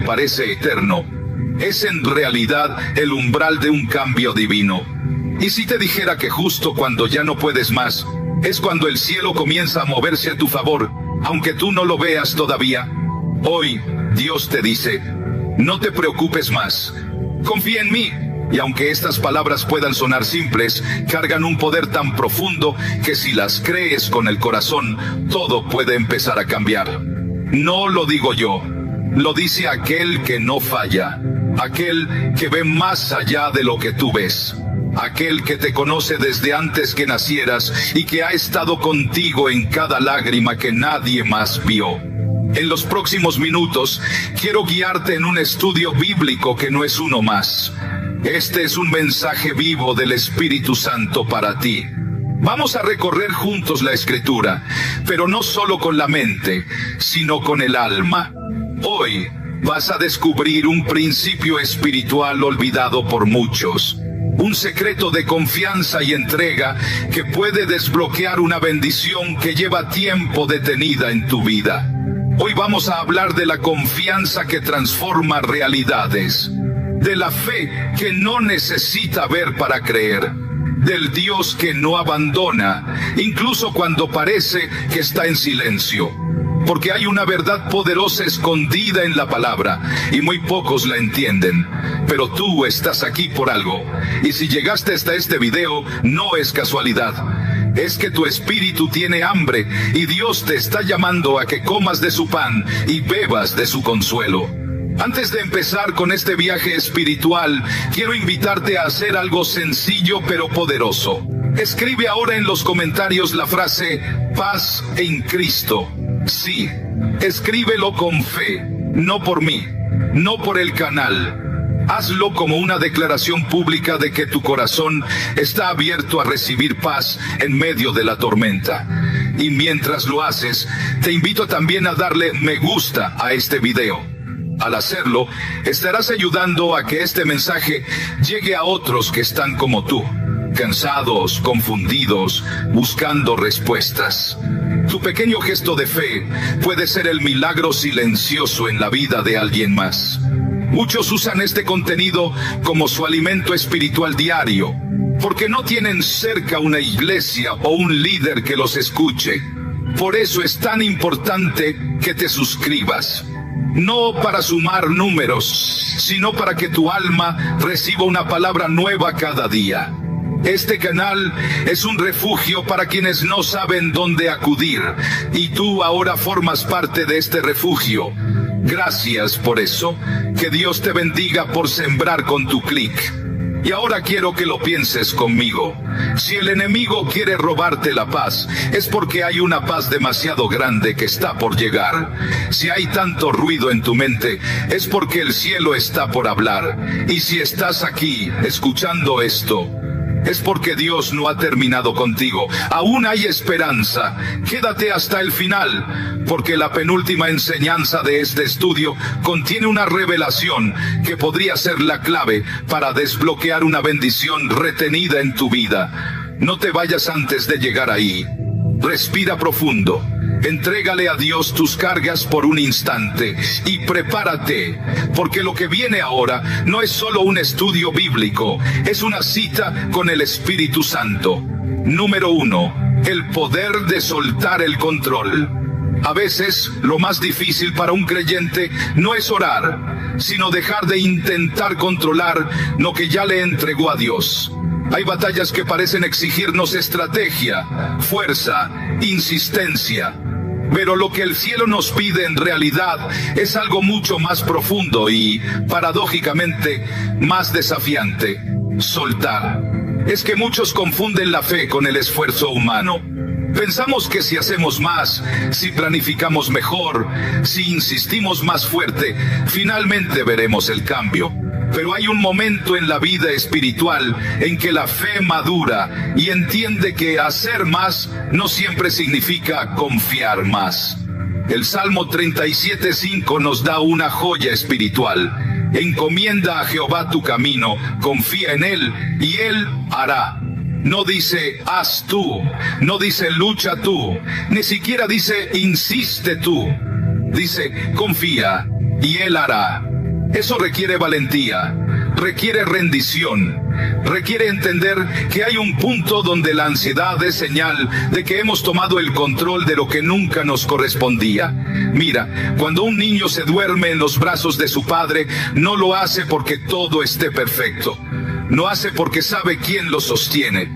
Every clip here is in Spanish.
parece eterno, es en realidad el umbral de un cambio divino. Y si te dijera que justo cuando ya no puedes más, es cuando el cielo comienza a moverse a tu favor, aunque tú no lo veas todavía. Hoy, Dios te dice, no te preocupes más, confía en mí. Y aunque estas palabras puedan sonar simples, cargan un poder tan profundo que si las crees con el corazón, todo puede empezar a cambiar. No lo digo yo, lo dice aquel que no falla, aquel que ve más allá de lo que tú ves, aquel que te conoce desde antes que nacieras y que ha estado contigo en cada lágrima que nadie más vio. En los próximos minutos, quiero guiarte en un estudio bíblico que no es uno más. Este es un mensaje vivo del Espíritu Santo para ti. Vamos a recorrer juntos la Escritura, pero no solo con la mente, sino con el alma. Hoy vas a descubrir un principio espiritual olvidado por muchos. Un secreto de confianza y entrega que puede desbloquear una bendición que lleva tiempo detenida en tu vida. Hoy vamos a hablar de la confianza que transforma realidades, de la fe que no necesita ver para creer, del Dios que no abandona, incluso cuando parece que está en silencio. Porque hay una verdad poderosa escondida en la palabra, y muy pocos la entienden. Pero tú estás aquí por algo, y si llegaste hasta este video, no es casualidad. Es que tu espíritu tiene hambre, y Dios te está llamando a que comas de su pan, y bebas de su consuelo. Antes de empezar con este viaje espiritual, quiero invitarte a hacer algo sencillo pero poderoso. Escribe ahora en los comentarios la frase, paz en Cristo. Sí, escríbelo con fe, no por mí, no por el canal. Hazlo como una declaración pública de que tu corazón está abierto a recibir paz en medio de la tormenta. Y mientras lo haces, te invito también a darle me gusta a este video. Al hacerlo, estarás ayudando a que este mensaje llegue a otros que están como tú, cansados, confundidos, buscando respuestas. Tu pequeño gesto de fe puede ser el milagro silencioso en la vida de alguien más. Muchos usan este contenido como su alimento espiritual diario, porque no tienen cerca una iglesia o un líder que los escuche. Por eso es tan importante que te suscribas. No para sumar números, sino para que tu alma reciba una palabra nueva cada día. Este canal es un refugio para quienes no saben dónde acudir, y tú ahora formas parte de este refugio. Gracias por eso. Que Dios te bendiga por sembrar con tu clic. Y ahora quiero que lo pienses conmigo. Si el enemigo quiere robarte la paz, es porque hay una paz demasiado grande que está por llegar. Si hay tanto ruido en tu mente, es porque el cielo está por hablar. Y si estás aquí, escuchando esto, es porque Dios no ha terminado contigo. Aún hay esperanza. Quédate hasta el final, porque la penúltima enseñanza de este estudio contiene una revelación que podría ser la clave para desbloquear una bendición retenida en tu vida. No te vayas antes de llegar ahí. Respira profundo. Entrégale a Dios tus cargas por un instante y prepárate, porque lo que viene ahora no es solo un estudio bíblico, es una cita con el Espíritu Santo. Número 1. El poder de soltar el control. A veces, lo más difícil para un creyente no es orar, sino dejar de intentar controlar lo que ya le entregó a Dios. Hay batallas que parecen exigirnos estrategia, fuerza, insistencia. Pero lo que el cielo nos pide en realidad es algo mucho más profundo y, paradójicamente, más desafiante: soltar. Es que muchos confunden la fe con el esfuerzo humano. Pensamos que si hacemos más, si planificamos mejor, si insistimos más fuerte, finalmente veremos el cambio. Pero hay un momento en la vida espiritual en que la fe madura y entiende que hacer más no siempre significa confiar más. El Salmo 37:5 nos da una joya espiritual. Encomienda a Jehová tu camino, confía en Él y Él hará. No dice haz tú, no dice lucha tú, ni siquiera dice insiste tú. Dice confía y Él hará. Eso requiere valentía, requiere rendición, requiere entender que hay un punto donde la ansiedad es señal de que hemos tomado el control de lo que nunca nos correspondía. Mira, cuando un niño se duerme en los brazos de su padre, no lo hace porque todo esté perfecto. Lo hace porque sabe quién lo sostiene.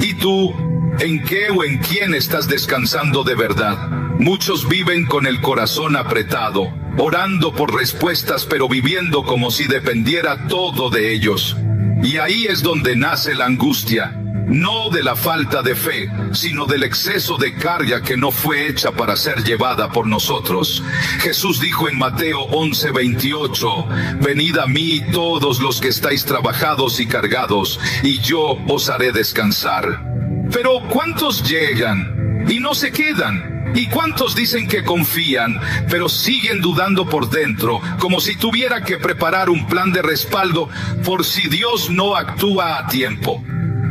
¿Y tú, en qué o en quién estás descansando de verdad? Muchos viven con el corazón apretado, orando por respuestas, pero viviendo como si dependiera todo de ellos. Y ahí es donde nace la angustia, no de la falta de fe, sino del exceso de carga que no fue hecha para ser llevada por nosotros. Jesús dijo en Mateo 11:28, venid a mí todos los que estáis trabajados y cargados, y yo os haré descansar. Pero ¿cuántos llegan y no se quedan? ¿Y cuántos dicen que confían, pero siguen dudando por dentro, como si tuviera que preparar un plan de respaldo por si Dios no actúa a tiempo?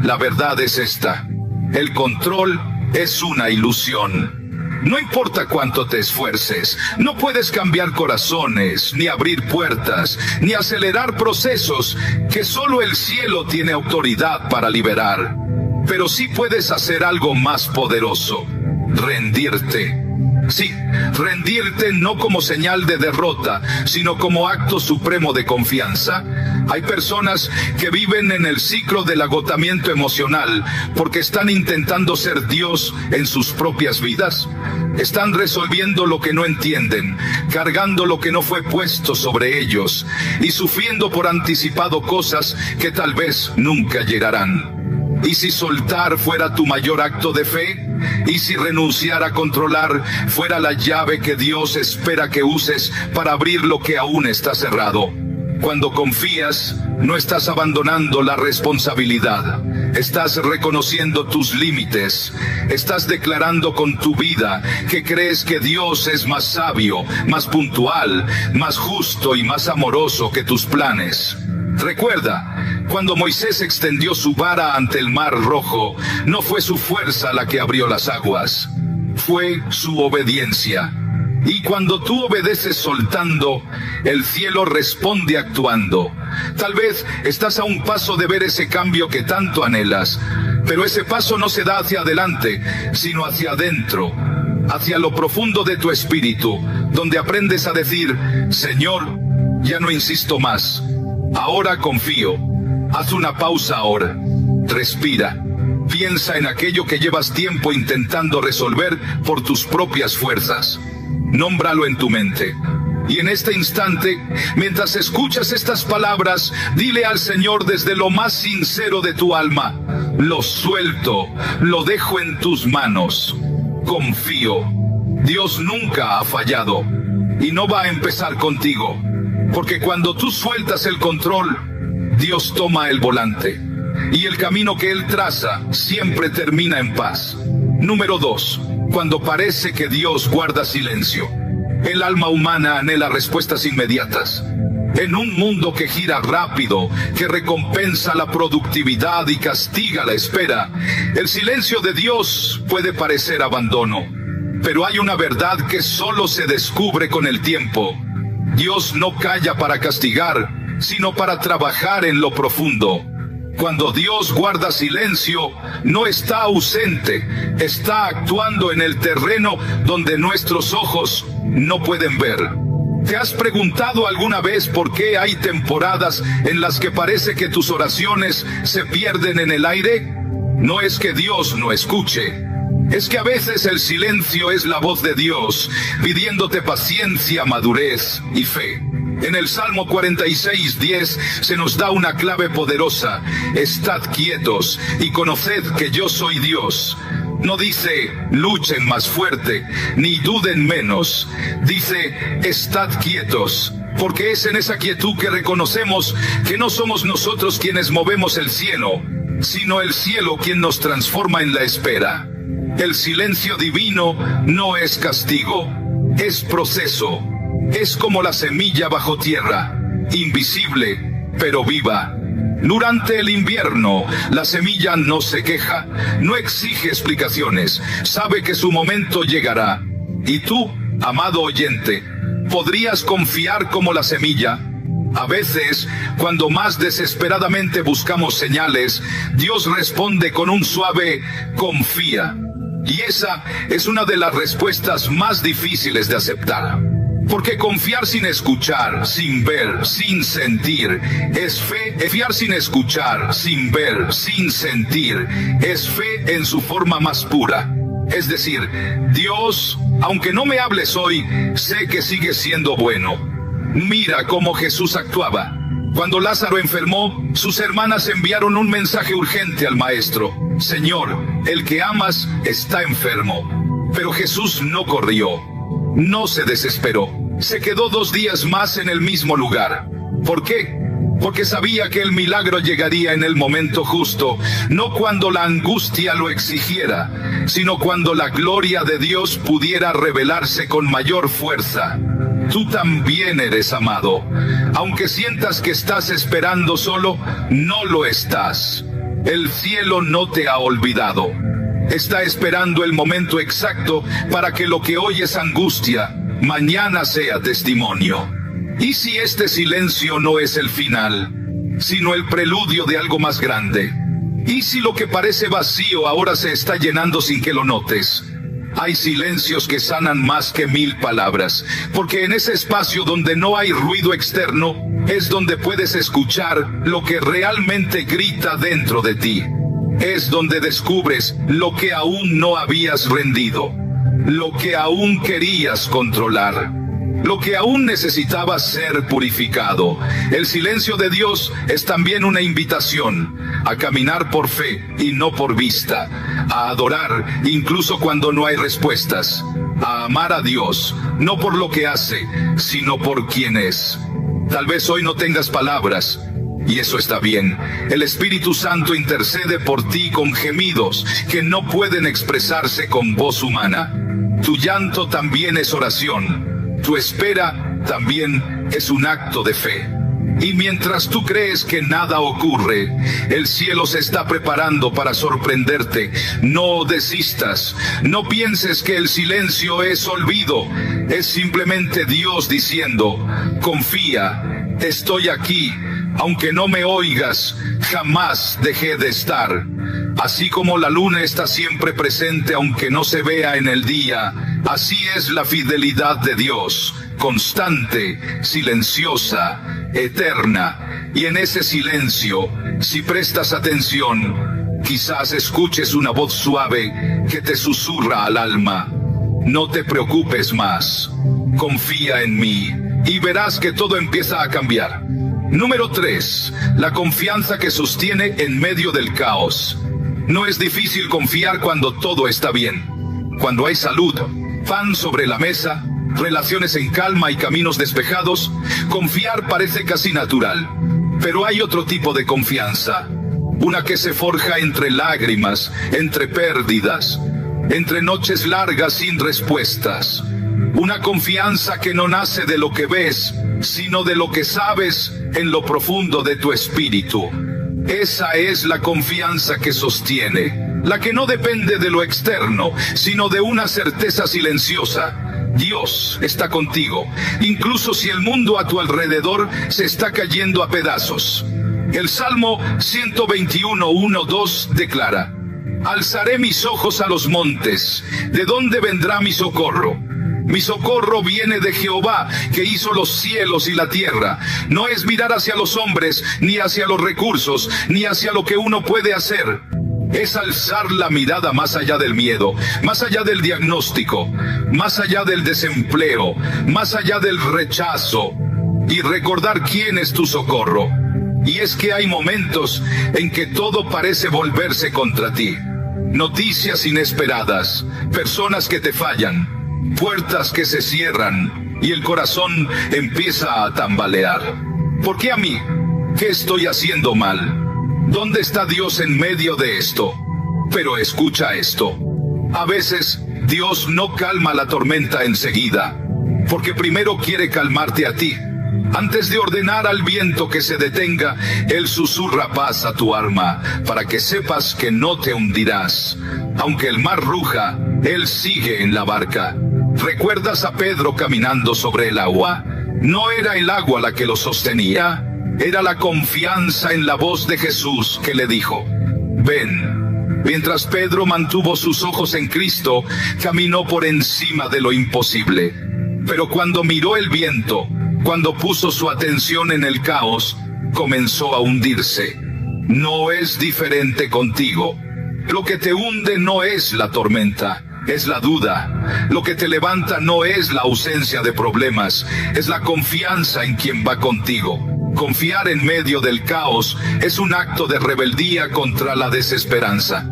La verdad es esta: el control es una ilusión. No importa cuánto te esfuerces, no puedes cambiar corazones, ni abrir puertas, ni acelerar procesos que solo el cielo tiene autoridad para liberar. Pero sí puedes hacer algo más poderoso: rendirte. Sí, rendirte no como señal de derrota, sino como acto supremo de confianza. Hay personas que viven en el ciclo del agotamiento emocional porque están intentando ser Dios en sus propias vidas. Están resolviendo lo que no entienden, cargando lo que no fue puesto sobre ellos y sufriendo por anticipado cosas que tal vez nunca llegarán. ¿Y si soltar fuera tu mayor acto de fe? ¿Y si renunciar a controlar fuera la llave que Dios espera que uses para abrir lo que aún está cerrado? Cuando confías, no estás abandonando la responsabilidad. Estás reconociendo tus límites. Estás declarando con tu vida que crees que Dios es más sabio, más puntual, más justo y más amoroso que tus planes. Recuerda, cuando Moisés extendió su vara ante el mar rojo, no fue su fuerza la que abrió las aguas, fue su obediencia. Y cuando tú obedeces soltando, el cielo responde actuando. Tal vez estás a un paso de ver ese cambio que tanto anhelas, pero ese paso no se da hacia adelante, sino hacia adentro, hacia lo profundo de tu espíritu, donde aprendes a decir: Señor, ya no insisto más. Ahora confío. Haz una pausa ahora. Respira. Piensa en aquello que llevas tiempo intentando resolver por tus propias fuerzas. Nómbralo en tu mente. Y en este instante, mientras escuchas estas palabras, dile al Señor desde lo más sincero de tu alma: lo suelto, lo dejo en tus manos. Confío. Dios nunca ha fallado. Y no va a empezar contigo. Porque cuando tú sueltas el control, Dios toma el volante. Y el camino que Él traza siempre termina en paz. Número 2. Cuando parece que Dios guarda silencio. El alma humana anhela respuestas inmediatas. En un mundo que gira rápido, que recompensa la productividad y castiga la espera, el silencio de Dios puede parecer abandono. Pero hay una verdad que solo se descubre con el tiempo. Dios no calla para castigar, sino para trabajar en lo profundo. Cuando Dios guarda silencio, no está ausente, está actuando en el terreno donde nuestros ojos no pueden ver. ¿Te has preguntado alguna vez por qué hay temporadas en las que parece que tus oraciones se pierden en el aire? No es que Dios no escuche. Es que a veces el silencio es la voz de Dios, pidiéndote paciencia, madurez y fe. En el Salmo 46:10 se nos da una clave poderosa: estad quietos y conoced que yo soy Dios. No dice luchen más fuerte, ni duden menos. Dice estad quietos, porque es en esa quietud que reconocemos que no somos nosotros quienes movemos el cielo, sino el cielo quien nos transforma en la espera. El silencio divino no es castigo, es proceso. Es como la semilla bajo tierra, invisible, pero viva. Durante el invierno, la semilla no se queja, no exige explicaciones, sabe que su momento llegará. Y tú, amado oyente, ¿podrías confiar como la semilla? A veces, cuando más desesperadamente buscamos señales, Dios responde con un suave confía. Y esa es una de las respuestas más difíciles de aceptar. Porque confiar sin escuchar, sin ver, sin sentir, es fe. Confiar sin escuchar, sin ver, sin sentir, es fe en su forma más pura. Es decir, Dios, aunque no me hables hoy, sé que sigue siendo bueno. Mira cómo Jesús actuaba. Cuando Lázaro enfermó, sus hermanas enviaron un mensaje urgente al maestro. Señor, el que amas está enfermo. Pero Jesús no corrió, no se desesperó. Se quedó 2 días más en el mismo lugar. ¿Por qué? Porque sabía que el milagro llegaría en el momento justo, no cuando la angustia lo exigiera, sino cuando la gloria de Dios pudiera revelarse con mayor fuerza. Tú también eres amado. Aunque sientas que estás esperando solo, no lo estás. El cielo no te ha olvidado. Está esperando el momento exacto para que lo que hoy es angustia, mañana sea testimonio. ¿Y si este silencio no es el final, sino el preludio de algo más grande? ¿Y si lo que parece vacío ahora se está llenando sin que lo notes? Hay silencios que sanan más que 1000 palabras, porque en ese espacio donde no hay ruido externo, es donde puedes escuchar lo que realmente grita dentro de ti. Es donde descubres lo que aún no habías rendido, lo que aún querías controlar, lo que aún necesitaba ser purificado. El silencio de Dios es también una invitación a caminar por fe y no por vista, a adorar incluso cuando no hay respuestas, a amar a Dios, no por lo que hace, sino por quien es. Tal vez hoy no tengas palabras, y eso está bien. El Espíritu Santo intercede por ti con gemidos que no pueden expresarse con voz humana. Tu llanto también es oración. Tu espera también es un acto de fe. Y mientras tú crees que nada ocurre, el cielo se está preparando para sorprenderte. No desistas. No pienses que el silencio es olvido. Es simplemente Dios diciendo: confía, estoy aquí. Aunque no me oigas, jamás dejé de estar. Así como la luna está siempre presente aunque no se vea en el día, así es la fidelidad de Dios, constante, silenciosa, eterna. Y en ese silencio, si prestas atención, quizás escuches una voz suave que te susurra al alma: no te preocupes más, confía en mí, y verás que todo empieza a cambiar. Número 3. La confianza que sostiene en medio del caos. No es difícil confiar cuando todo está bien. Cuando hay salud, pan sobre la mesa, relaciones en calma y caminos despejados, confiar parece casi natural. Pero hay otro tipo de confianza. Una que se forja entre lágrimas, entre pérdidas, entre noches largas sin respuestas. Una confianza que no nace de lo que ves, sino de lo que sabes en lo profundo de tu espíritu. Esa es la confianza que sostiene, la que no depende de lo externo, sino de una certeza silenciosa. Dios está contigo, incluso si el mundo a tu alrededor se está cayendo a pedazos. El Salmo 121:1-2 declara: alzaré mis ojos a los montes, ¿de dónde vendrá mi socorro? Mi socorro viene de Jehová, que hizo los cielos y la tierra. No es mirar hacia los hombres, ni hacia los recursos, ni hacia lo que uno puede hacer. Es alzar la mirada más allá del miedo, más allá del diagnóstico, más allá del desempleo, más allá del rechazo, y recordar quién es tu socorro. Y es que hay momentos en que todo parece volverse contra ti. Noticias inesperadas, personas que te fallan, puertas que se cierran, y el corazón empieza a tambalear. ¿Por qué a mí? ¿Qué estoy haciendo mal? ¿Dónde está Dios en medio de esto? Pero escucha esto. A veces Dios no calma la tormenta enseguida, porque primero quiere calmarte a ti. Antes de ordenar al viento que se detenga, Él susurra paz a tu alma, para que sepas que no te hundirás. Aunque el mar ruja, Él sigue en la barca. ¿Recuerdas a Pedro caminando sobre el agua? No era el agua la que lo sostenía, era la confianza en la voz de Jesús que le dijo: ven. Mientras Pedro mantuvo sus ojos en Cristo, caminó por encima de lo imposible. Pero cuando miró el viento, cuando puso su atención en el caos, comenzó a hundirse. No es diferente contigo. Lo que te hunde no es la tormenta, es la duda. Lo que te levanta no es la ausencia de problemas, es la confianza en quien va contigo. Confiar en medio del caos es un acto de rebeldía contra la desesperanza.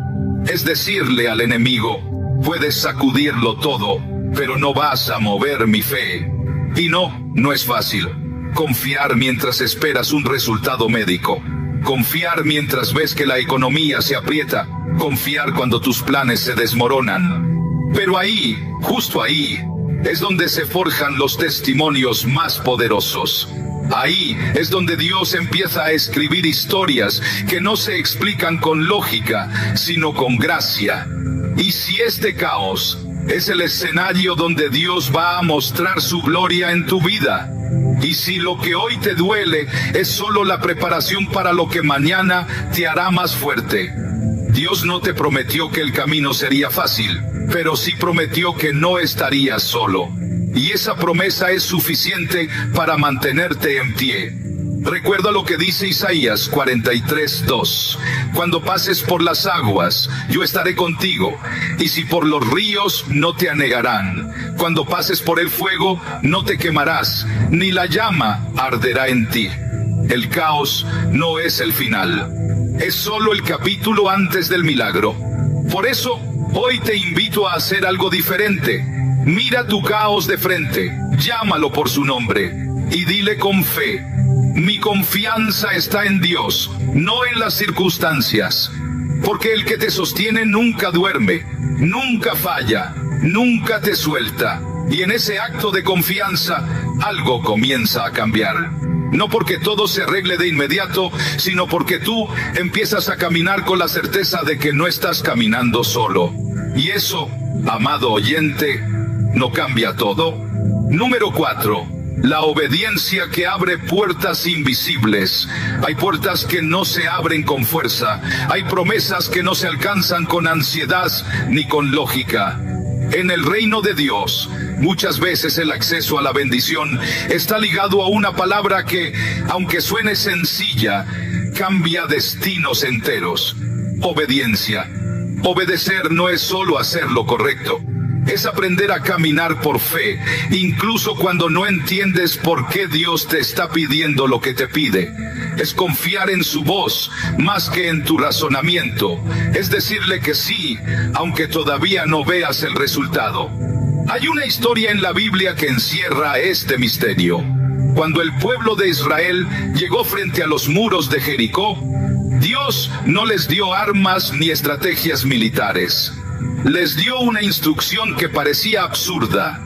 Es decirle al enemigo: puedes sacudirlo todo, pero no vas a mover mi fe. Y no es fácil. Confiar mientras esperas un resultado médico. Confiar mientras ves que la economía se aprieta. Confiar cuando tus planes se desmoronan. Pero ahí, justo ahí, es donde se forjan los testimonios más poderosos. Ahí es donde Dios empieza a escribir historias que no se explican con lógica, sino con gracia. Y si este caos es el escenario donde Dios va a mostrar su gloria en tu vida, y si lo que hoy te duele es solo la preparación para lo que mañana te hará más fuerte. Dios no te prometió que el camino sería fácil, pero sí prometió que no estarías solo. Y esa promesa es suficiente para mantenerte en pie. Recuerda lo que dice Isaías 43:2. Cuando pases por las aguas, yo estaré contigo. Y si por los ríos, no te anegarán. Cuando pases por el fuego, no te quemarás, ni la llama arderá en ti. El caos no es el final. Es solo el capítulo antes del milagro. Por eso, hoy te invito a hacer algo diferente. Mira tu caos de frente, llámalo por su nombre y dile con fe: mi confianza está en Dios, no en las circunstancias. Porque el que te sostiene nunca duerme, nunca falla, nunca te suelta. Y en ese acto de confianza, algo comienza a cambiar. No porque todo se arregle de inmediato, sino porque tú empiezas a caminar con la certeza de que no estás caminando solo. Y eso, amado oyente, ¿no cambia todo? Número 4. La obediencia que abre puertas invisibles. Hay puertas que no se abren con fuerza. Hay promesas que no se alcanzan con ansiedad ni con lógica. En el reino de Dios, muchas veces el acceso a la bendición está ligado a una palabra que, aunque suene sencilla, cambia destinos enteros. Obediencia. Obedecer no es solo hacer lo correcto. Es aprender a caminar por fe, incluso cuando no entiendes por qué Dios te está pidiendo lo que te pide. Es confiar en su voz más que en tu razonamiento. Es decirle que sí, aunque todavía no veas el resultado. Hay una historia en la Biblia que encierra este misterio. Cuando el pueblo de Israel llegó frente a los muros de Jericó, Dios no les dio armas ni estrategias militares. Les dio una instrucción que parecía absurda: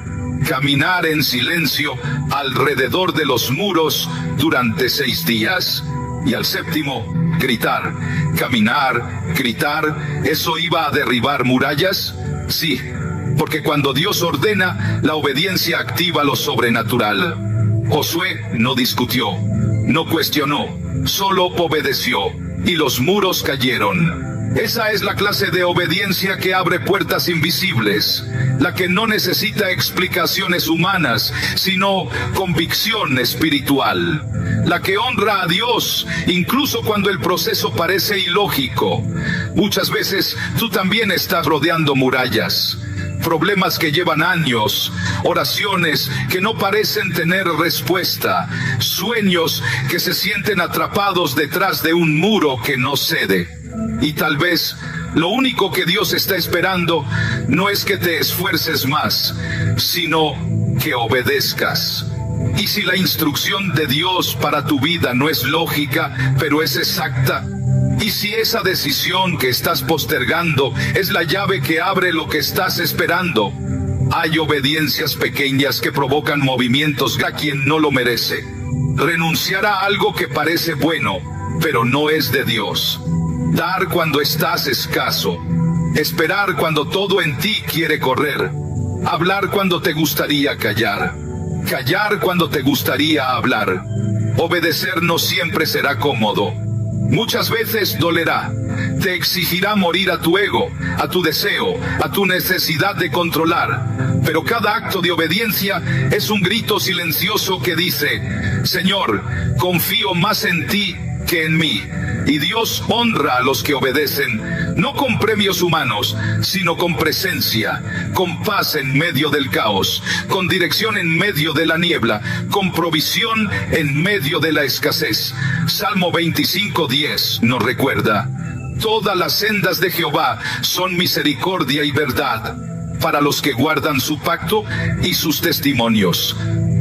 caminar en silencio alrededor de los muros durante 6 días, y al séptimo, gritar. Caminar, gritar, ¿eso iba a derribar murallas? Sí, porque cuando Dios ordena, la obediencia activa lo sobrenatural. Josué no discutió, no cuestionó, solo obedeció, y los muros cayeron. Esa es la clase de obediencia que abre puertas invisibles, la que no necesita explicaciones humanas, sino convicción espiritual, la que honra a Dios, incluso cuando el proceso parece ilógico. Muchas veces tú también estás rodeando murallas, problemas que llevan años, oraciones que no parecen tener respuesta, sueños que se sienten atrapados detrás de un muro que no cede. Y tal vez lo único que Dios está esperando no es que te esfuerces más, sino que obedezcas. Y si la instrucción de Dios para tu vida no es lógica, pero es exacta, y si esa decisión que estás postergando es la llave que abre lo que estás esperando, hay obediencias pequeñas que provocan movimientos a quien no lo merece. Renunciar a algo que parece bueno, pero no es de Dios. Dar cuando estás escaso. Esperar cuando todo en ti quiere correr. Hablar cuando te gustaría callar. callar cuando te gustaría hablar. Obedecer no siempre será cómodo. Muchas veces dolerá. Te exigirá morir a tu ego, a tu deseo, a tu necesidad de controlar. Pero cada acto de obediencia es un grito silencioso que dice: Señor, confío más en ti que en mí. Y Dios honra a los que obedecen, no con premios humanos, sino con presencia, con paz en medio del caos, con dirección en medio de la niebla, con provisión en medio de la escasez. Salmo 25:10 nos recuerda: todas las sendas de Jehová son misericordia y verdad para los que guardan su pacto y sus testimonios.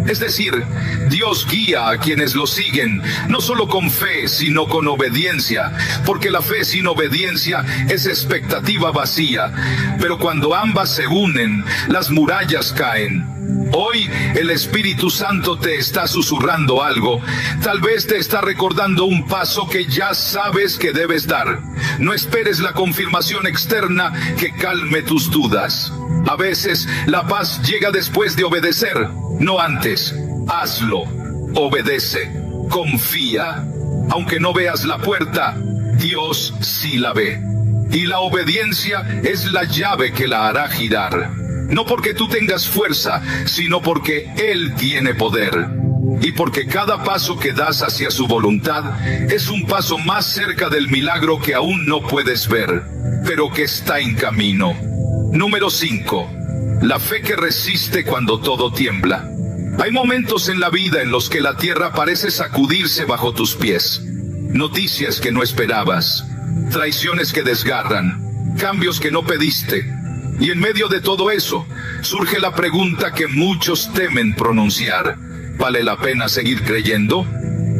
Es decir, Dios guía a quienes lo siguen, no solo con fe, sino con obediencia, porque la fe sin obediencia es expectativa vacía. Pero cuando ambas se unen, las murallas caen. Hoy el Espíritu Santo te está susurrando algo. Tal vez te está recordando un paso que ya sabes que debes dar. No esperes la confirmación externa que calme tus dudas. A veces la paz llega después de obedecer, no antes. Hazlo, obedece, confía. Aunque no veas la puerta, Dios sí la ve. Y la obediencia es la llave que la hará girar. No porque tú tengas fuerza, sino porque Él tiene poder. Y porque cada paso que das hacia su voluntad es un paso más cerca del milagro que aún no puedes ver, pero que está en camino. Número 5. La fe que resiste cuando todo tiembla. Hay momentos en la vida en los que la tierra parece sacudirse bajo tus pies. Noticias que no esperabas, traiciones que desgarran, cambios que no pediste. Y en medio de todo eso, surge la pregunta que muchos temen pronunciar: ¿vale la pena seguir creyendo?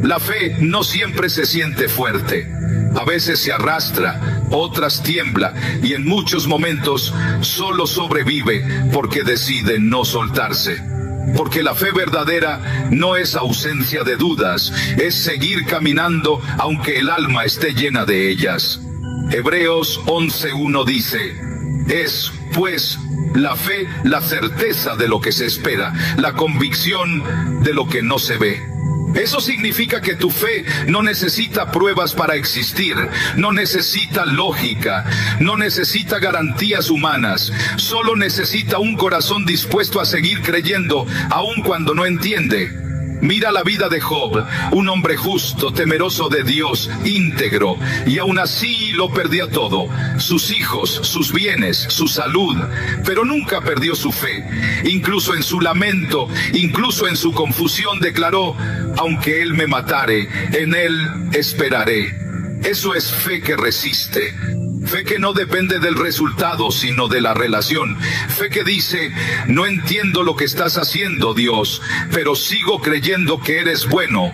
La fe no siempre se siente fuerte. A veces se arrastra, otras tiembla, y en muchos momentos solo sobrevive porque decide no soltarse. Porque la fe verdadera no es ausencia de dudas, es seguir caminando aunque el alma esté llena de ellas. Hebreos 11:1 dice: es, pues, la fe la certeza de lo que se espera, la convicción de lo que no se ve. Eso significa que tu fe no necesita pruebas para existir, no necesita lógica, no necesita garantías humanas, solo necesita un corazón dispuesto a seguir creyendo, aun cuando no entiende. Mira la vida de Job, un hombre justo, temeroso de Dios, íntegro, y aún así lo perdía todo: sus hijos, sus bienes, su salud, pero nunca perdió su fe. Incluso en su lamento, incluso en su confusión declaró: aunque él me matare, en él esperaré. Eso es fe que resiste. Fe que no depende del resultado, sino de la relación. Fe que dice: no entiendo lo que estás haciendo, Dios, pero sigo creyendo que eres bueno.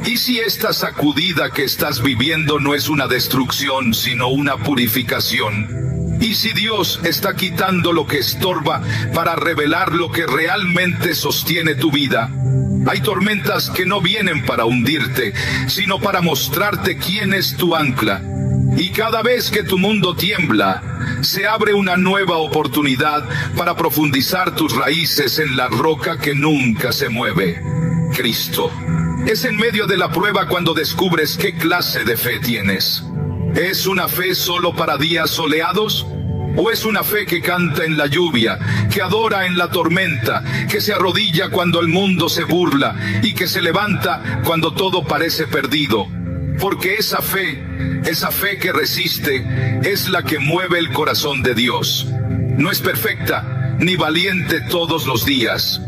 ¿Y si esta sacudida que estás viviendo no es una destrucción, sino una purificación? ¿Y si Dios está quitando lo que estorba para revelar lo que realmente sostiene tu vida? Hay tormentas que no vienen para hundirte, sino para mostrarte quién es tu ancla. Y cada vez que tu mundo tiembla, se abre una nueva oportunidad para profundizar tus raíces en la roca que nunca se mueve: Cristo. Es en medio de la prueba cuando descubres qué clase de fe tienes. ¿Es una fe solo para días soleados? ¿O es una fe que canta en la lluvia, que adora en la tormenta, que se arrodilla cuando el mundo se burla y que se levanta cuando todo parece perdido? Porque esa fe que resiste, es la que mueve el corazón de Dios. No es perfecta ni valiente todos los días,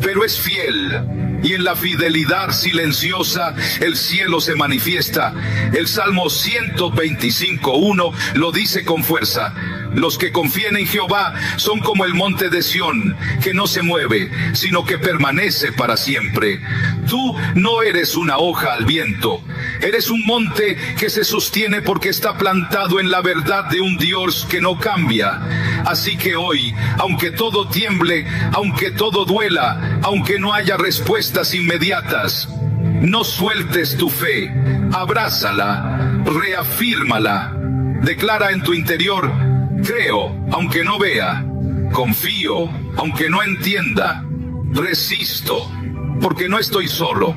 pero es fiel. Y en la fidelidad silenciosa el cielo se manifiesta. El Salmo 125:1 lo dice con fuerza: los que confían en Jehová son como el monte de Sión, que no se mueve, sino que permanece para siempre. Tú no eres una hoja al viento. Eres un monte que se sostiene porque está plantado en la verdad de un Dios que no cambia. Así que hoy, aunque todo tiemble, aunque todo duela, aunque no haya respuestas inmediatas, no sueltes tu fe. Abrázala, reafírmala. Declara en tu interior: creo, aunque no vea. Confío, aunque no entienda. Resisto, porque no estoy solo.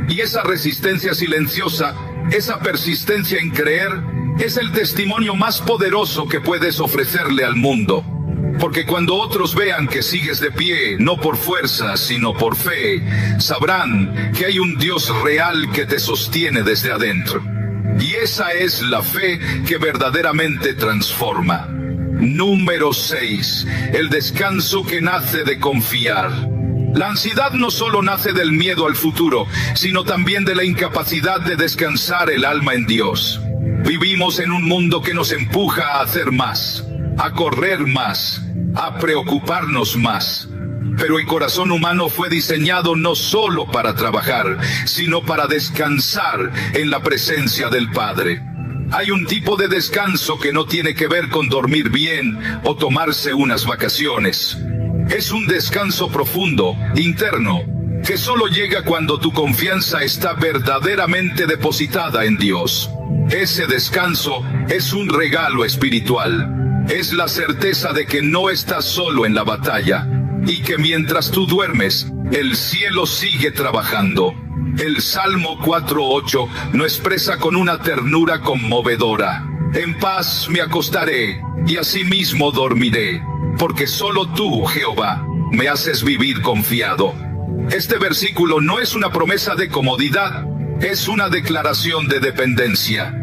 Y esa resistencia silenciosa, esa persistencia en creer, es el testimonio más poderoso que puedes ofrecerle al mundo. Porque cuando otros vean que sigues de pie, no por fuerza, sino por fe, sabrán que hay un Dios real que te sostiene desde adentro. Y esa es la fe que verdaderamente transforma. Número 6. El descanso que nace de confiar. La ansiedad no solo nace del miedo al futuro, sino también de la incapacidad de descansar el alma en Dios. Vivimos en un mundo que nos empuja a hacer más, a correr más, a preocuparnos más. Pero el corazón humano fue diseñado no solo para trabajar, sino para descansar en la presencia del Padre. Hay un tipo de descanso que no tiene que ver con dormir bien o tomarse unas vacaciones. Es un descanso profundo, interno, que solo llega cuando tu confianza está verdaderamente depositada en Dios. Ese descanso es un regalo espiritual. Es la certeza de que no estás solo en la batalla y que mientras tú duermes, el cielo sigue trabajando. El Salmo 4:8 lo expresa con una ternura conmovedora. En paz me acostaré y asimismo dormiré, porque solo tú, Jehová, me haces vivir confiado. Este versículo no es una promesa de comodidad, es una declaración de dependencia.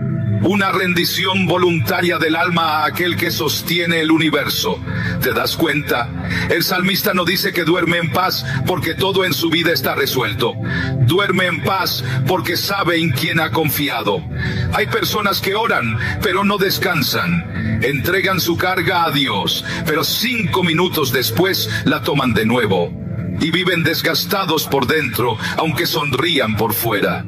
Una rendición voluntaria del alma a aquel que sostiene el universo. ¿Te das cuenta? El salmista no dice que duerme en paz porque todo en su vida está resuelto. Duerme en paz porque sabe en quién ha confiado. Hay personas que oran, pero no descansan. Entregan su carga a Dios, pero 5 minutos después la toman de nuevo. Y viven desgastados por dentro, aunque sonrían por fuera.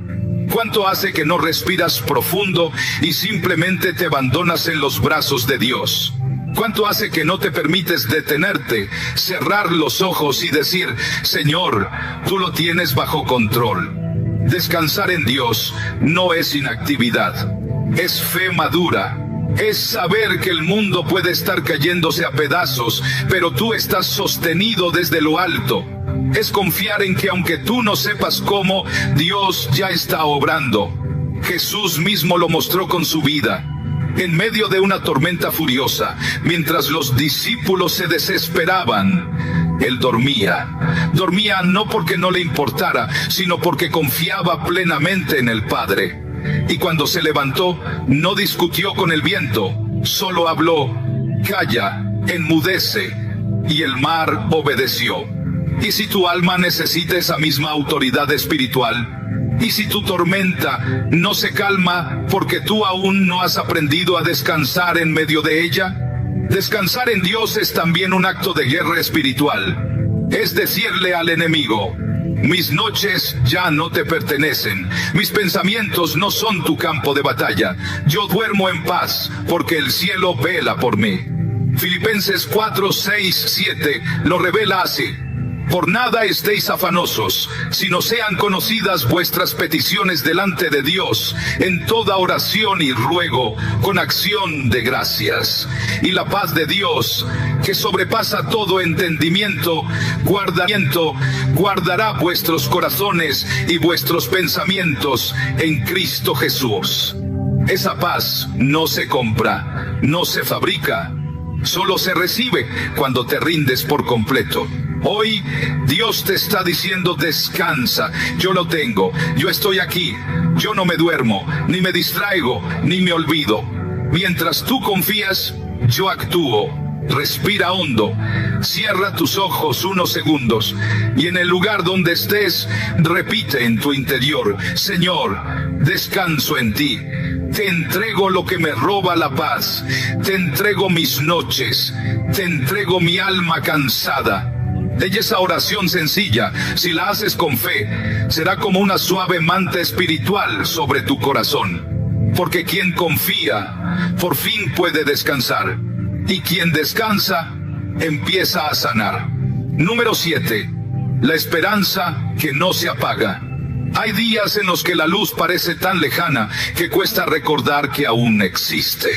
¿Cuánto hace que no respiras profundo y simplemente te abandonas en los brazos de Dios? ¿Cuánto hace que no te permites detenerte, cerrar los ojos y decir, Señor, tú lo tienes bajo control? Descansar en Dios no es inactividad, es fe madura. Es saber que el mundo puede estar cayéndose a pedazos, pero tú estás sostenido desde lo alto. Es confiar en que aunque tú no sepas cómo, Dios ya está obrando. Jesús mismo lo mostró con su vida. En medio de una tormenta furiosa, mientras los discípulos se desesperaban, Él dormía. Dormía no porque no le importara, sino porque confiaba plenamente en el Padre. Y cuando se levantó, no discutió con el viento, solo habló, calla, enmudece, y el mar obedeció. Y si tu alma necesita esa misma autoridad espiritual, y si tu tormenta no se calma porque tú aún no has aprendido a descansar en medio de ella, descansar en Dios es también un acto de guerra espiritual. Es decirle al enemigo, mis noches ya no te pertenecen, mis pensamientos no son tu campo de batalla, yo duermo en paz porque el cielo vela por mí. Filipenses 4:6-7 lo revela así. Por nada estéis afanosos, sino sean conocidas vuestras peticiones delante de Dios, en toda oración y ruego, con acción de gracias. Y la paz de Dios, que sobrepasa todo entendimiento, guardará vuestros corazones y vuestros pensamientos en Cristo Jesús. Esa paz no se compra, no se fabrica, solo se recibe cuando te rindes por completo. Hoy Dios te está diciendo, descansa, yo lo tengo, yo estoy aquí, yo no me duermo, ni me distraigo, ni me olvido. Mientras tú confías, yo actúo. Respira hondo, cierra tus ojos unos segundos y en el lugar donde estés, repite en tu interior, Señor, descanso en ti. Te entrego lo que me roba la paz, te entrego mis noches, te entrego mi alma cansada. Y esa oración sencilla, si la haces con fe, será como una suave manta espiritual sobre tu corazón. Porque quien confía, por fin puede descansar. Y quien descansa, empieza a sanar. Número 7. La esperanza que no se apaga. Hay días en los que la luz parece tan lejana que cuesta recordar que aún existe.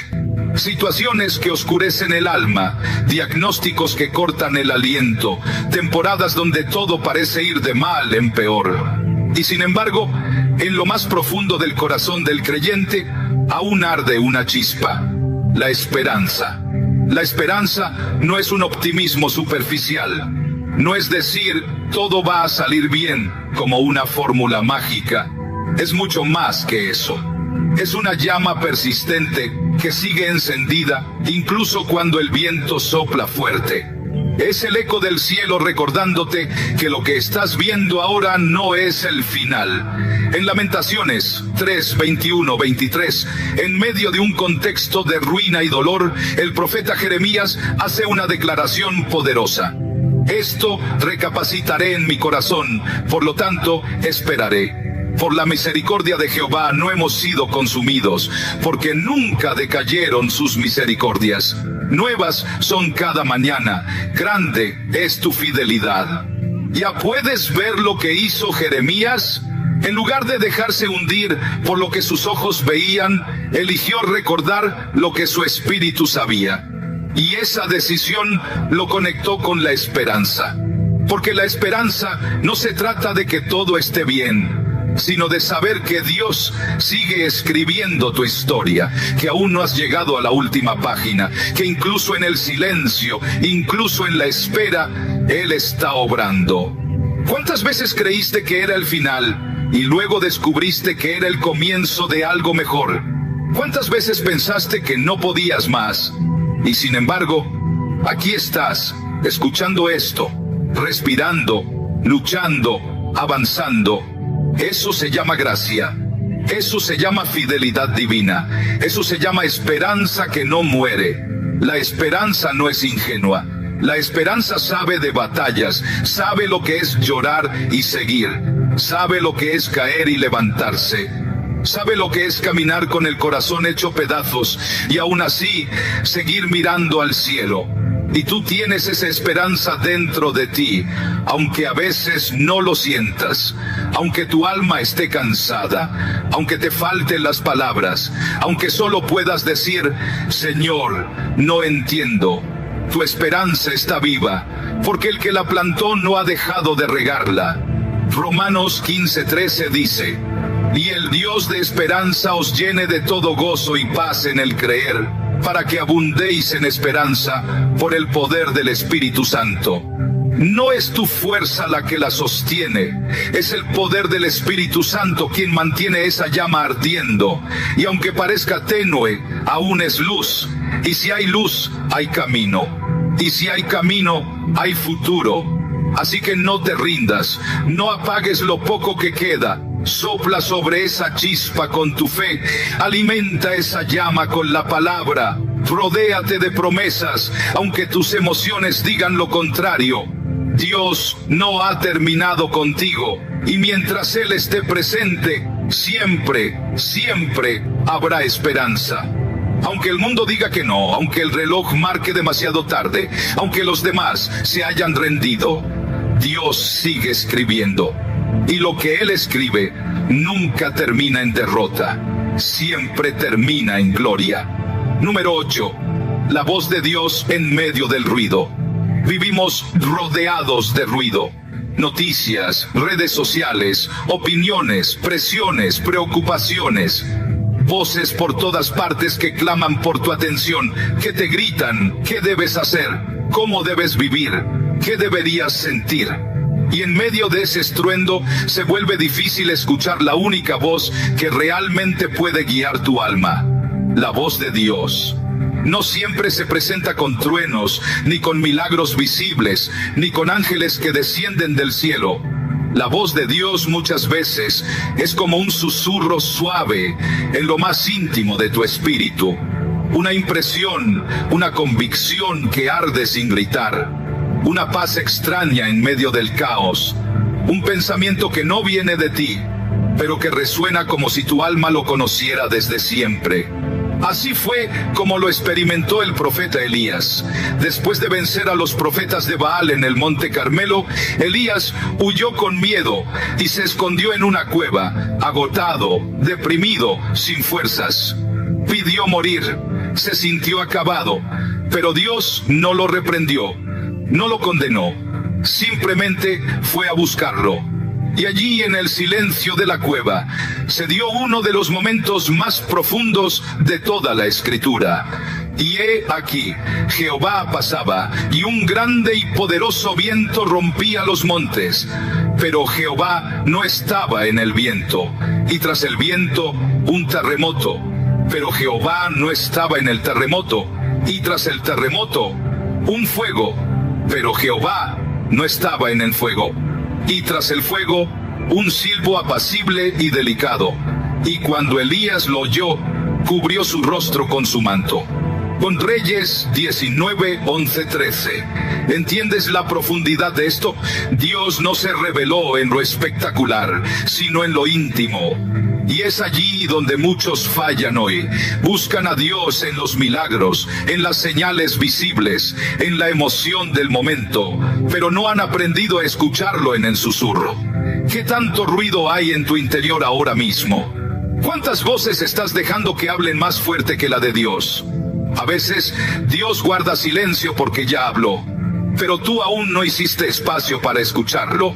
Situaciones que oscurecen el alma, diagnósticos que cortan el aliento, temporadas donde todo parece ir de mal en peor. Y sin embargo, en lo más profundo del corazón del creyente, aún arde una chispa: la esperanza. La esperanza no es un optimismo superficial. No es decir, todo va a salir bien, como una fórmula mágica. Es mucho más que eso. Es una llama persistente que sigue encendida incluso cuando el viento sopla fuerte. Es el eco del cielo recordándote que lo que estás viendo ahora no es el final. En Lamentaciones 3, 21, 23, en medio de un contexto de ruina y dolor, el profeta Jeremías hace una declaración poderosa: esto recapacitaré en mi corazón, por lo tanto esperaré. Por la misericordia de Jehová no hemos sido consumidos, porque nunca decayeron sus misericordias. Nuevas son cada mañana, grande es tu fidelidad. ¿Ya puedes ver lo que hizo Jeremías? En lugar de dejarse hundir por lo que sus ojos veían, eligió recordar lo que su espíritu sabía. Y esa decisión lo conectó con la esperanza. Porque la esperanza no se trata de que todo esté bien, sino de saber que Dios sigue escribiendo tu historia, que aún no has llegado a la última página, que incluso en el silencio, incluso en la espera, Él está obrando. ¿Cuántas veces creíste que era el final y luego descubriste que era el comienzo de algo mejor? ¿Cuántas veces pensaste que no podías más? Y sin embargo, aquí estás, escuchando esto, respirando, luchando, avanzando. Eso se llama gracia. Eso se llama fidelidad divina. Eso se llama esperanza que no muere. La esperanza no es ingenua. La esperanza sabe de batallas, sabe lo que es llorar y seguir, sabe lo que es caer y levantarse, sabe lo que es caminar con el corazón hecho pedazos y aún así seguir mirando al cielo. Y tú tienes esa esperanza dentro de ti, aunque a veces no lo sientas, aunque tu alma esté cansada, aunque te falten las palabras, aunque solo puedas decir: Señor, no entiendo. Tu esperanza está viva, porque el que la plantó no ha dejado de regarla. Romanos 15:13 dice: y el Dios de esperanza os llene de todo gozo y paz en el creer, para que abundéis en esperanza por el poder del Espíritu Santo. No es tu fuerza la que la sostiene, es el poder del Espíritu Santo quien mantiene esa llama ardiendo. Y aunque parezca tenue, aún es luz. Y si hay luz, hay camino. Y si hay camino, hay futuro. Así que no te rindas, no apagues lo poco que queda. Sopla sobre esa chispa con tu fe, alimenta esa llama con la palabra, rodéate de promesas, aunque tus emociones digan lo contrario. Dios no ha terminado contigo, y mientras Él esté presente, siempre, siempre habrá esperanza. Aunque el mundo diga que no, aunque el reloj marque demasiado tarde, aunque los demás se hayan rendido, Dios sigue escribiendo. Y lo que Él escribe nunca termina en derrota, siempre termina en gloria. Número 8. La voz de Dios en medio del ruido. Vivimos rodeados de ruido. Noticias, redes sociales, opiniones, presiones, preocupaciones. Voces por todas partes que claman por tu atención, que te gritan qué debes hacer, cómo debes vivir, qué deberías sentir. Y en medio de ese estruendo se vuelve difícil escuchar la única voz que realmente puede guiar tu alma: la voz de Dios. No siempre se presenta con truenos, ni con milagros visibles, ni con ángeles que descienden del cielo. La voz de Dios muchas veces es como un susurro suave en lo más íntimo de tu espíritu. Una impresión, una convicción que arde sin gritar. Una paz extraña en medio del caos. Un pensamiento que no viene de ti, pero que resuena como si tu alma lo conociera desde siempre. Así fue como lo experimentó el profeta Elías. Después de vencer a los profetas de Baal en el monte Carmelo, Elías huyó con miedo y se escondió en una cueva, agotado, deprimido, sin fuerzas. Pidió morir. se sintió acabado, pero Dios no lo reprendió, no lo condenó, simplemente fue a buscarlo. Y allí, en el silencio de la cueva, se dio uno de los momentos más profundos de toda la Escritura. Y he aquí, Jehová pasaba, y un grande y poderoso viento rompía los montes. Pero Jehová no estaba en el viento, y tras el viento un terremoto. Pero Jehová no estaba en el terremoto, y tras el terremoto un fuego. Pero Jehová no estaba en el fuego, y tras el fuego un silbo apacible y delicado. Y cuando Elías lo oyó, cubrió su rostro con su manto. Con Reyes 19, 11, 13. ¿Entiendes la profundidad de esto? Dios no se reveló en lo espectacular, sino en lo íntimo. Y es allí donde muchos fallan hoy. Buscan a Dios en los milagros, en las señales visibles, en la emoción del momento, pero no han aprendido a escucharlo en el susurro. ¿Qué tanto ruido hay en tu interior ahora mismo? ¿Cuántas voces estás dejando que hablen más fuerte que la de Dios? A veces Dios guarda silencio porque ya habló, pero tú aún no hiciste espacio para escucharlo.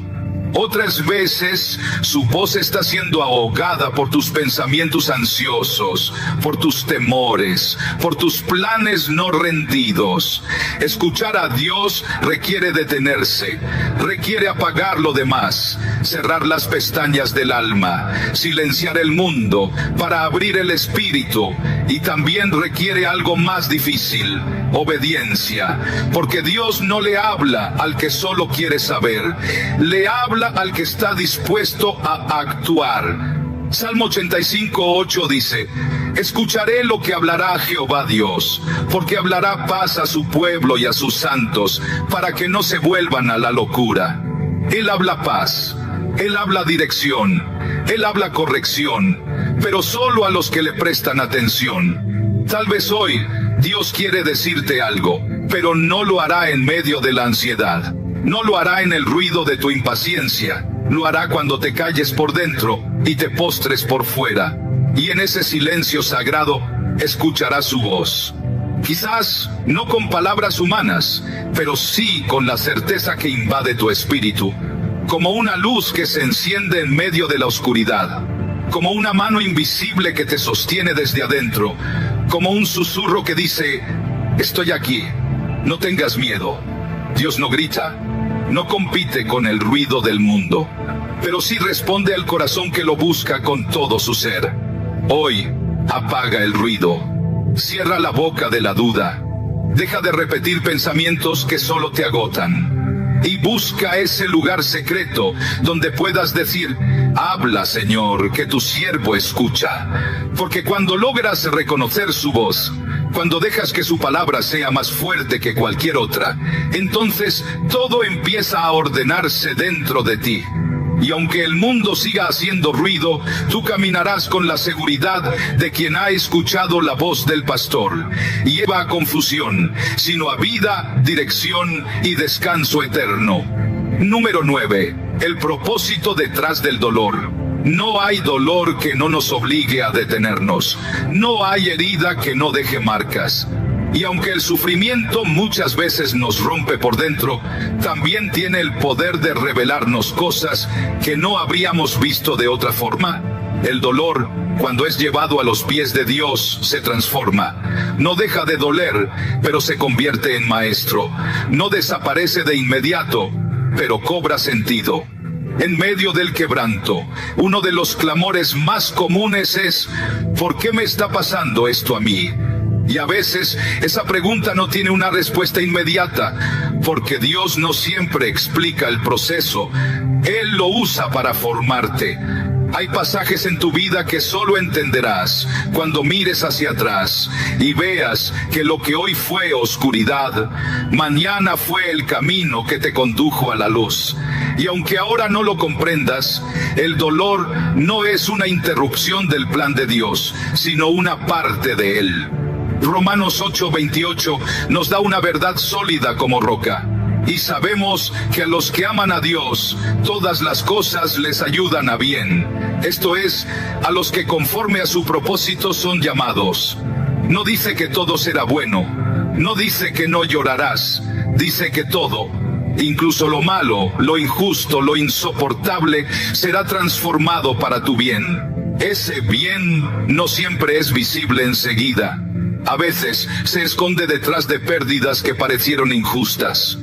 Otras veces su voz está siendo ahogada por tus pensamientos ansiosos, por tus temores, por tus planes no rendidos. Escuchar a Dios requiere detenerse, requiere apagar lo demás, cerrar las pestañas del alma, silenciar el mundo para abrir el espíritu, y también requiere algo más difícil: obediencia, porque Dios no le habla al que solo quiere saber, le habla al que está dispuesto a actuar. Salmo 85:8 dice: escucharé lo que hablará Jehová Dios, porque hablará paz a su pueblo y a sus santos, para que no se vuelvan a la locura. Él habla paz, Él habla dirección, Él habla corrección, pero solo a los que le prestan atención. Tal vez hoy Dios quiere decirte algo, pero no lo hará en medio de la ansiedad. No lo hará en el ruido de tu impaciencia. Lo hará cuando te calles por dentro y te postres por fuera. Y en ese silencio sagrado escucharás su voz. Quizás no con palabras humanas, pero sí con la certeza que invade tu espíritu. Como una luz que se enciende en medio de la oscuridad. Como una mano invisible que te sostiene desde adentro. Como un susurro que dice: estoy aquí, no tengas miedo. Dios no grita, no compite con el ruido del mundo, pero sí responde al corazón que lo busca con todo su ser. Hoy, apaga el ruido, cierra la boca de la duda, deja de repetir pensamientos que solo te agotan, y busca ese lugar secreto donde puedas decir: habla, Señor, que tu siervo escucha. Porque cuando logras reconocer su voz, cuando dejas que su palabra sea más fuerte que cualquier otra, entonces todo empieza a ordenarse dentro de ti. Y aunque el mundo siga haciendo ruido, tú caminarás con la seguridad de quien ha escuchado la voz del pastor. Y lleva a confusión, sino a vida, dirección y descanso eterno. Número 9. El propósito detrás del dolor. No hay dolor que no nos obligue a detenernos. No hay herida que no deje marcas. Y aunque el sufrimiento muchas veces nos rompe por dentro, también tiene el poder de revelarnos cosas que no habríamos visto de otra forma. El dolor, cuando es llevado a los pies de Dios, se transforma. No deja de doler, pero se convierte en maestro. No desaparece de inmediato, pero cobra sentido. En medio del quebranto, uno de los clamores más comunes es: ¿por qué me está pasando esto a mí? Y a veces esa pregunta no tiene una respuesta inmediata, porque Dios no siempre explica el proceso. Él lo usa para formarte. Hay pasajes en tu vida que solo entenderás cuando mires hacia atrás y veas que lo que hoy fue oscuridad, mañana fue el camino que te condujo a la luz. Y aunque ahora no lo comprendas, el dolor no es una interrupción del plan de Dios, sino una parte de él. Romanos 8:28 nos da una verdad sólida como roca. Y sabemos que a los que aman a Dios, todas las cosas les ayudan a bien. Esto es, a los que conforme a su propósito son llamados. No dice que todo será bueno. No dice que no llorarás. Dice que todo, incluso lo malo, lo injusto, lo insoportable, será transformado para tu bien. Ese bien no siempre es visible enseguida. A veces se esconde detrás de pérdidas que parecieron injustas.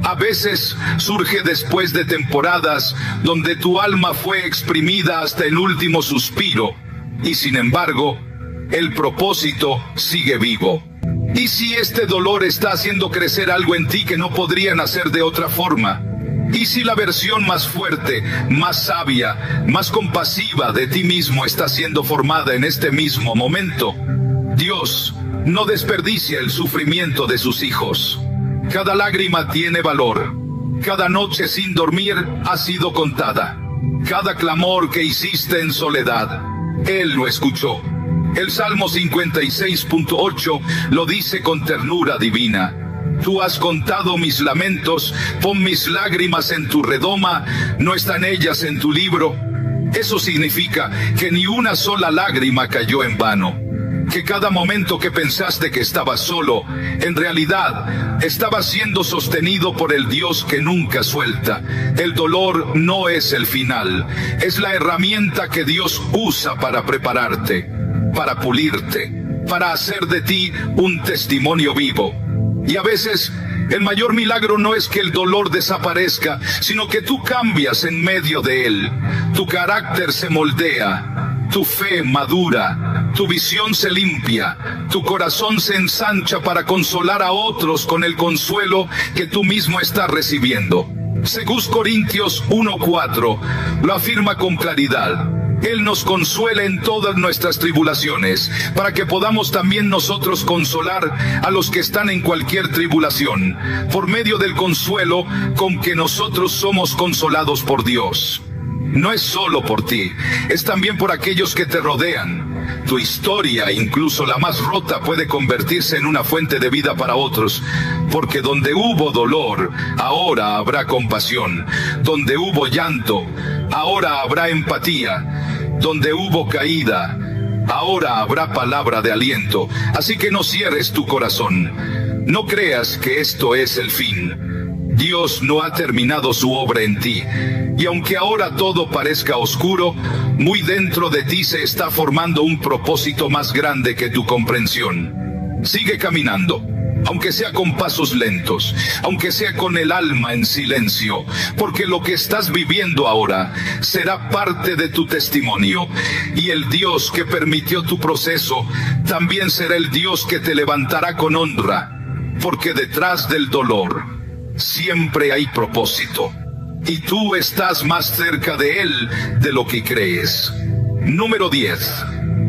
A veces surge después de temporadas donde tu alma fue exprimida hasta el último suspiro, y sin embargo, el propósito sigue vivo. ¿Y si este dolor está haciendo crecer algo en ti que no podrían hacer de otra forma? ¿Y si la versión más fuerte, más sabia, más compasiva de ti mismo está siendo formada en este mismo momento? Dios no desperdicia el sufrimiento de sus hijos. Cada lágrima tiene valor. Cada noche sin dormir ha sido contada. Cada clamor que hiciste en soledad, Él lo escuchó. El Salmo 56.8 lo dice con ternura divina. Tú has contado mis lamentos, pon mis lágrimas en tu redoma, ¿no están ellas en tu libro? Eso significa que ni una sola lágrima cayó en vano. Que cada momento que pensaste que estabas solo, en realidad estaba siendo sostenido por el Dios que nunca suelta. El dolor no es el final, es la herramienta que Dios usa para prepararte, para pulirte, para hacer de ti un testimonio vivo. Y a veces el mayor milagro no es que el dolor desaparezca, sino que tú cambias en medio de él. Tu carácter se moldea, tu fe madura, tu visión se limpia, tu corazón se ensancha para consolar a otros con el consuelo que tú mismo estás recibiendo. Según Corintios 1:4 lo afirma con claridad. Él nos consuela en todas nuestras tribulaciones, para que podamos también nosotros consolar a los que están en cualquier tribulación, por medio del consuelo con que nosotros somos consolados por Dios. No es solo por ti, es también por aquellos que te rodean. Tu historia, incluso la más rota, puede convertirse en una fuente de vida para otros, porque donde hubo dolor, ahora habrá compasión. Donde hubo llanto, ahora habrá empatía. Donde hubo caída, ahora habrá palabra de aliento. Así que no cierres tu corazón. No creas que esto es el fin. Dios no ha terminado su obra en ti. Y aunque ahora todo parezca oscuro, muy dentro de ti se está formando un propósito más grande que tu comprensión. Sigue caminando, aunque sea con pasos lentos, aunque sea con el alma en silencio, porque lo que estás viviendo ahora será parte de tu testimonio, y el Dios que permitió tu proceso también será el Dios que te levantará con honra, porque detrás del dolor siempre hay propósito, y tú estás más cerca de él de lo que crees. Número 10.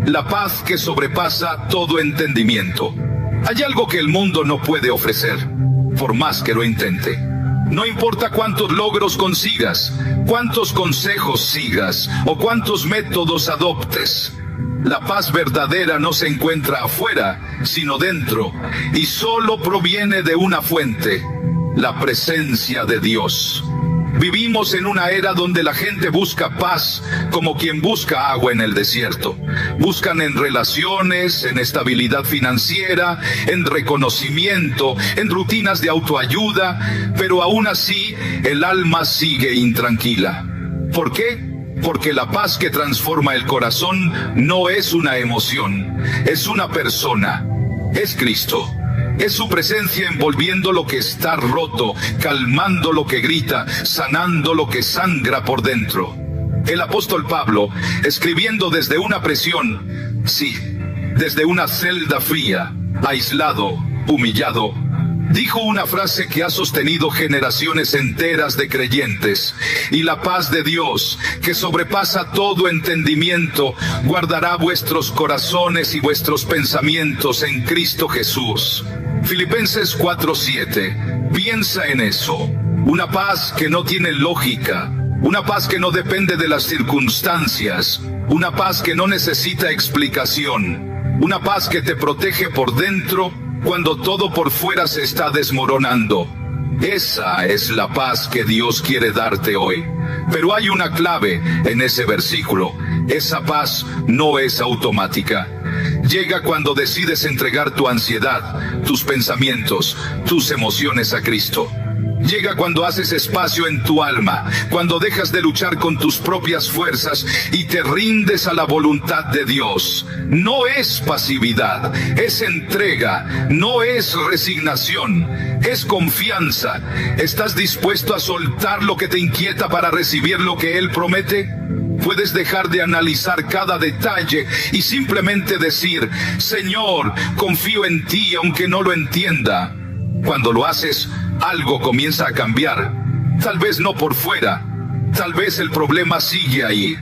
La paz que sobrepasa todo entendimiento. Hay algo que el mundo no puede ofrecer, por más que lo intente. No importa cuántos logros consigas, cuántos consejos sigas o cuántos métodos adoptes. La paz verdadera no se encuentra afuera, sino dentro, y solo proviene de una fuente: la presencia de Dios. Vivimos en una era donde la gente busca paz como quien busca agua en el desierto. Buscan en relaciones, en estabilidad financiera, en reconocimiento, en rutinas de autoayuda, pero aún así el alma sigue intranquila. ¿Por qué? Porque la paz que transforma el corazón no es una emoción, es una persona, es Cristo. Es su presencia envolviendo lo que está roto, calmando lo que grita, sanando lo que sangra por dentro. El apóstol Pablo, escribiendo desde una prisión, sí, desde una celda fría, aislado, humillado, dijo una frase que ha sostenido generaciones enteras de creyentes: y la paz de Dios, que sobrepasa todo entendimiento, guardará vuestros corazones y vuestros pensamientos en Cristo Jesús. Filipenses 4:7. Piensa en eso. Una paz que no tiene lógica, una paz que no depende de las circunstancias, una paz que no necesita explicación, una paz que te protege por dentro cuando todo por fuera se está desmoronando. Esa es la paz que Dios quiere darte hoy. Pero hay una clave en ese versículo: esa paz no es automática. Llega cuando decides entregar tu ansiedad, tus pensamientos, tus emociones a Cristo. Llega cuando haces espacio en tu alma, cuando dejas de luchar con tus propias fuerzas y te rindes a la voluntad de Dios. No es pasividad, es entrega, no es resignación, es confianza. ¿Estás dispuesto a soltar lo que te inquieta para recibir lo que Él promete? Puedes dejar de analizar cada detalle y simplemente decir: Señor, confío en ti aunque no lo entienda. Cuando lo haces, algo comienza a cambiar. Tal vez no por fuera, tal vez el problema sigue ahí,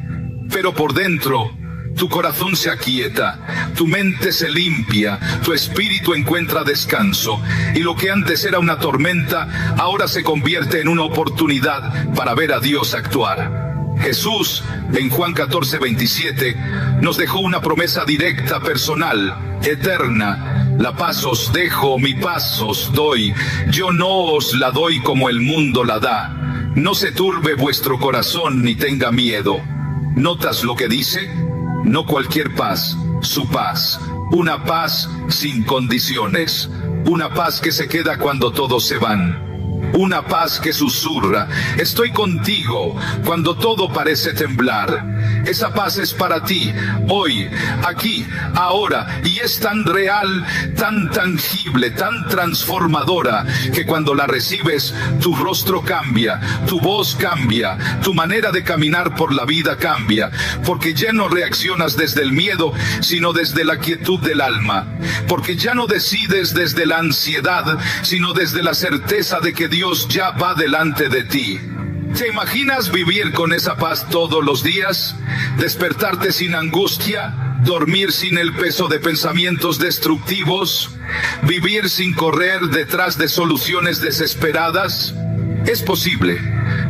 pero por dentro, tu corazón se aquieta, tu mente se limpia, tu espíritu encuentra descanso, y lo que antes era una tormenta, ahora se convierte en una oportunidad para ver a Dios actuar. Jesús, en Juan 14:27, nos dejó una promesa directa, personal, eterna. La paz os dejo, mi paz os doy. Yo no os la doy como el mundo la da. No se turbe vuestro corazón ni tenga miedo. ¿Notas lo que dice? No cualquier paz, su paz. Una paz sin condiciones. Una paz que se queda cuando todos se van. Una paz que susurra: estoy contigo cuando todo parece temblar. Esa paz es para ti, hoy, aquí, ahora, y es tan real, tan tangible, tan transformadora, que cuando la recibes, tu rostro cambia, tu voz cambia, tu manera de caminar por la vida cambia, porque ya no reaccionas desde el miedo, sino desde la quietud del alma, porque ya no decides desde la ansiedad, sino desde la certeza de que Dios ya va delante de ti. ¿Te imaginas vivir con esa paz todos los días? ¿Despertarte sin angustia? ¿Dormir sin el peso de pensamientos destructivos? ¿Vivir sin correr detrás de soluciones desesperadas? Es posible,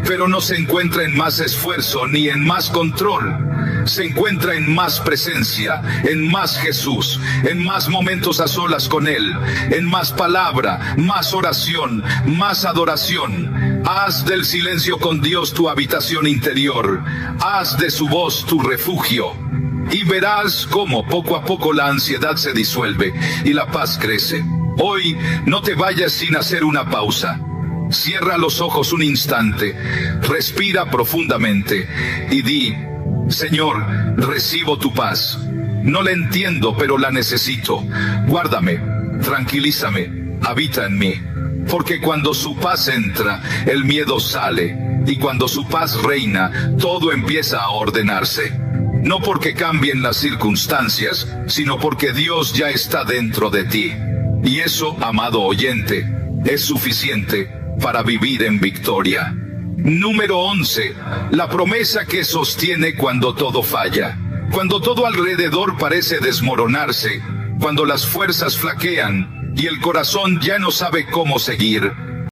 pero no se encuentra en más esfuerzo ni en más control. Se encuentra en más presencia, en más Jesús, en más momentos a solas con Él, en más palabra, más oración, más adoración. Haz del silencio con Dios tu habitación interior. Haz de su voz tu refugio. Y verás cómo poco a poco la ansiedad se disuelve y la paz crece. Hoy no te vayas sin hacer una pausa. Cierra los ojos un instante, respira profundamente y di: Señor, recibo tu paz. No la entiendo, pero la necesito. Guárdame, tranquilízame, habita en mí. Porque cuando su paz entra, el miedo sale. Y cuando su paz reina, todo empieza a ordenarse. No porque cambien las circunstancias, sino porque Dios ya está dentro de ti. Y eso, amado oyente, es suficiente para vivir en victoria. Número 11. La promesa que sostiene cuando todo falla. Cuando todo alrededor parece desmoronarse, cuando las fuerzas flaquean y el corazón ya no sabe cómo seguir,